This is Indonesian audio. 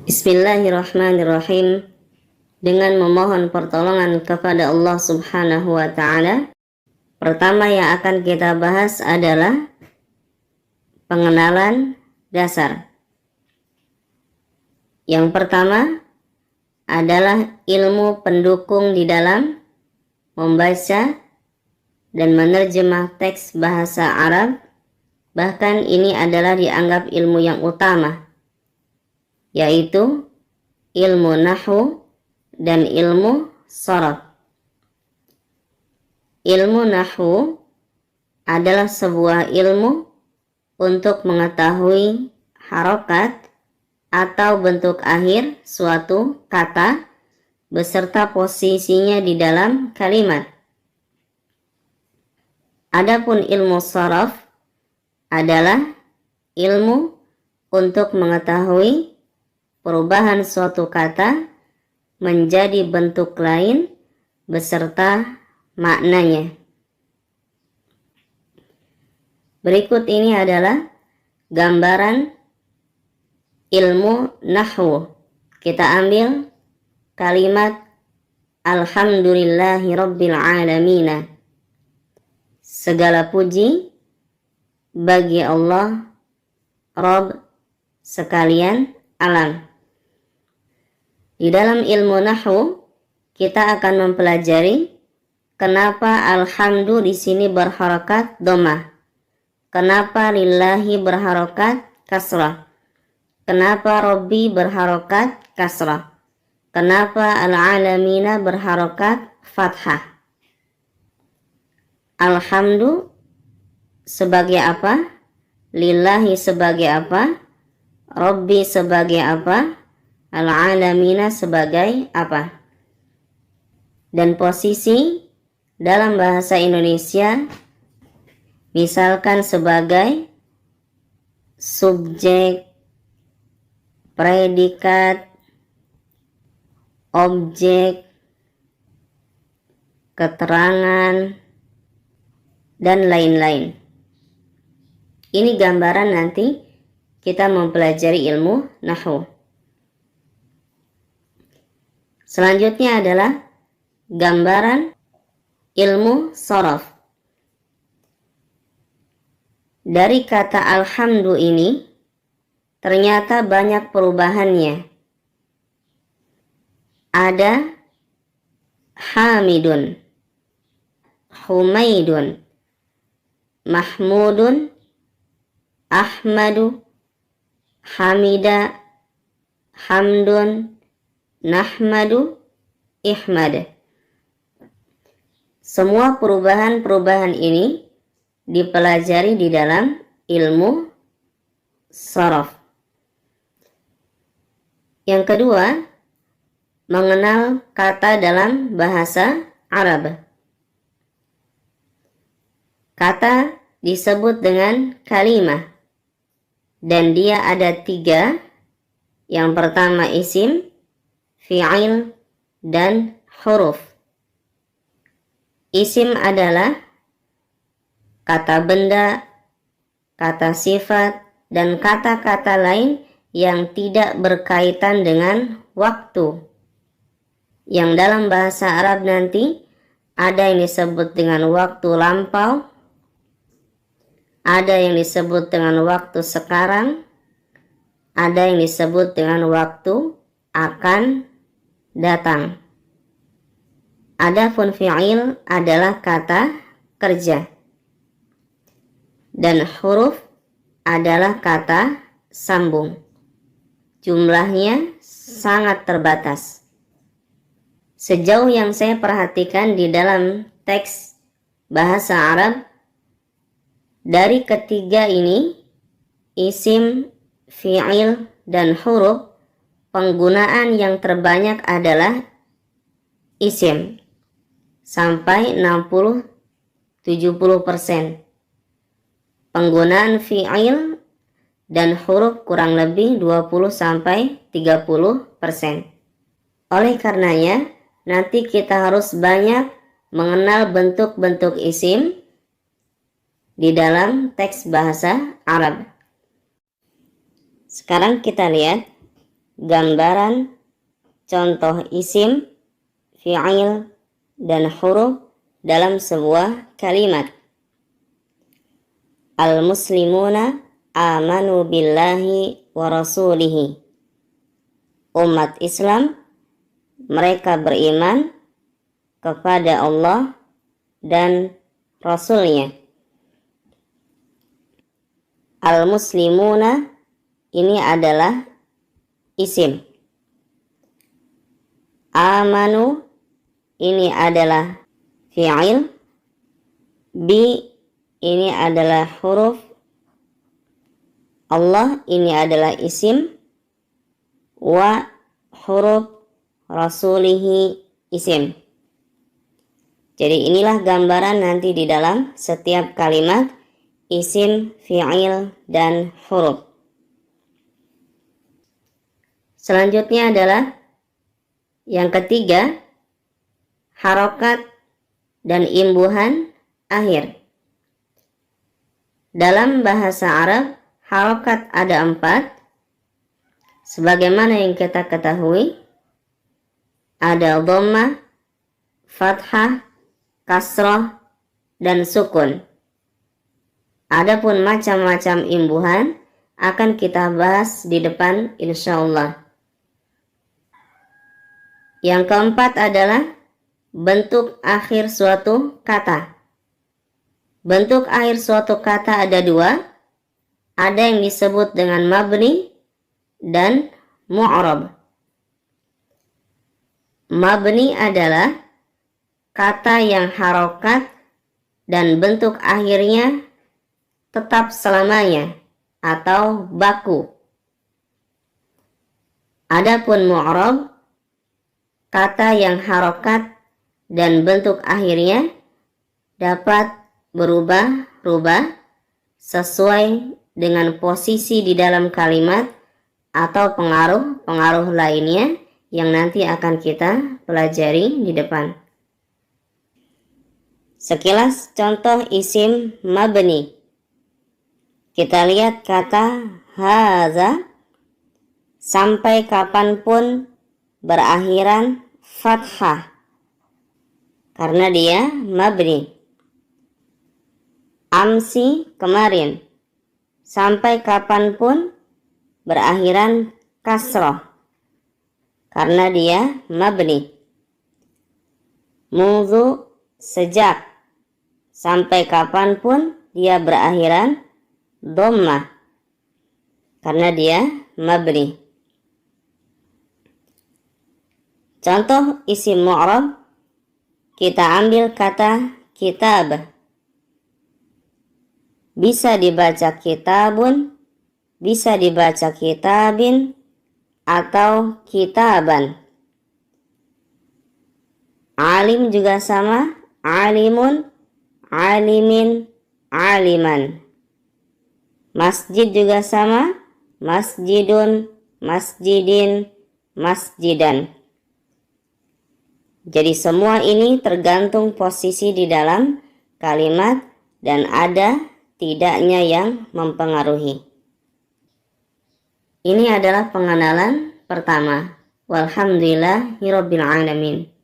Bismillahirrahmanirrahim. Dengan memohon pertolongan kepada Allah Subhanahu wa Ta'ala. Pertama yang akan kita bahas adalah pengenalan dasar. Yang pertama adalah ilmu pendukung di dalam membaca dan menerjemah teks bahasa Arab. Bahkan ini adalah dianggap ilmu yang utama, yaitu ilmu nahwu dan ilmu sharaf. Ilmu nahwu adalah sebuah ilmu untuk mengetahui harokat atau bentuk akhir suatu kata beserta posisinya di dalam kalimat. Adapun ilmu sharaf adalah ilmu untuk mengetahui perubahan suatu kata menjadi bentuk lain beserta maknanya. Berikut ini adalah gambaran ilmu nahwu. Kita ambil kalimat Alhamdulillahi Rabbil Alamina. Segala puji bagi Allah, Rabb sekalian alam. Di dalam ilmu nahwu kita akan mempelajari kenapa alhamdu di sini berharokat dhammah, kenapa lillahi berharokat kasrah, kenapa rabbi berharokat kasrah, kenapa al-alamina berharokat fathah. Alhamdu sebagai apa, lillahi sebagai apa, rabbi sebagai apa, al-alamina sebagai apa. Dan posisi dalam bahasa Indonesia misalkan sebagai subjek, predikat, objek, keterangan, dan lain-lain. Ini gambaran nanti kita mempelajari ilmu nahwu. Selanjutnya adalah gambaran ilmu sharaf. Dari kata alhamdu ini ternyata banyak perubahannya. Ada hamidun, humaidun, mahmudun, ahmadu, hamida, hamdun, nahmadu, ihmad. Semua perubahan-perubahan ini dipelajari di dalam ilmu sharaf. Yang kedua, mengenal kata dalam bahasa Arab. Kata disebut dengan kalimah dan dia ada 3. Yang pertama isim, fi'il, dan huruf. Isim adalah kata benda, kata sifat, dan kata-kata lain yang tidak berkaitan dengan waktu. Yang dalam bahasa Arab nanti ada yang disebut dengan waktu lampau, ada yang disebut dengan waktu sekarang, ada yang disebut dengan waktu akan datang. Adapun fi'il adalah kata kerja. Dan huruf adalah kata sambung. Jumlahnya sangat terbatas. Sejauh yang saya perhatikan di dalam teks bahasa Arab, dari ketiga ini, isim, fi'il, dan huruf, penggunaan yang terbanyak adalah isim sampai 60-70%. Penggunaan fi'il dan huruf kurang lebih 20-30%. Oleh karenanya, nanti kita harus banyak mengenal bentuk-bentuk isim di dalam teks bahasa Arab. Sekarang kita lihat gambaran contoh isim, fi'il, dan huruf dalam sebuah kalimat. Al-muslimuna amanu billahi wa rasulihi. Umat Islam, mereka beriman kepada Allah dan Rasulnya. Al-muslimuna ini adalah isim. Amanu ini adalah fi'il. Bi ini adalah huruf. Allah ini adalah isim. Wa huruf rasulihi isim. Jadi inilah gambaran nanti di dalam setiap kalimat isim, fi'il, dan huruf. Selanjutnya adalah yang ketiga, harokat dan imbuhan akhir. Dalam bahasa Arab, harokat ada 4. Sebagaimana yang kita ketahui, ada dhammah, fathah, kasrah, dan sukun. Adapun macam-macam imbuhan akan kita bahas di depan insyaallah. Yang keempat adalah bentuk akhir suatu kata. Bentuk akhir suatu kata ada 2. Ada yang disebut dengan mabni dan mu'rab. Mabni adalah kata yang harokat dan bentuk akhirnya tetap selamanya atau baku. Adapun mu'rab, kata yang harokat dan bentuk akhirnya dapat berubah-ubah sesuai dengan posisi di dalam kalimat atau pengaruh-pengaruh lainnya yang nanti akan kita pelajari di depan. Sekilas contoh isim mabni. Kita lihat kata haza, sampai kapanpun berakhiran fathah karena dia mabni. Amsi, kemarin, sampai kapanpun berakhiran kasroh karena dia mabni. Mundu, sejak, sampai kapanpun dia berakhiran dhammah karena dia mabni. Contoh isim mu'rab, kita ambil kata kitab. Bisa dibaca kitabun, bisa dibaca kitabin, atau kitaban. Alim juga sama, alimun, alimin, aliman. Masjid juga sama, masjidun, masjidin, masjidan. Jadi semua ini tergantung posisi di dalam kalimat dan ada tidaknya yang mempengaruhi. Ini adalah pengenalan pertama. Walhamdulillahirabbil alamin.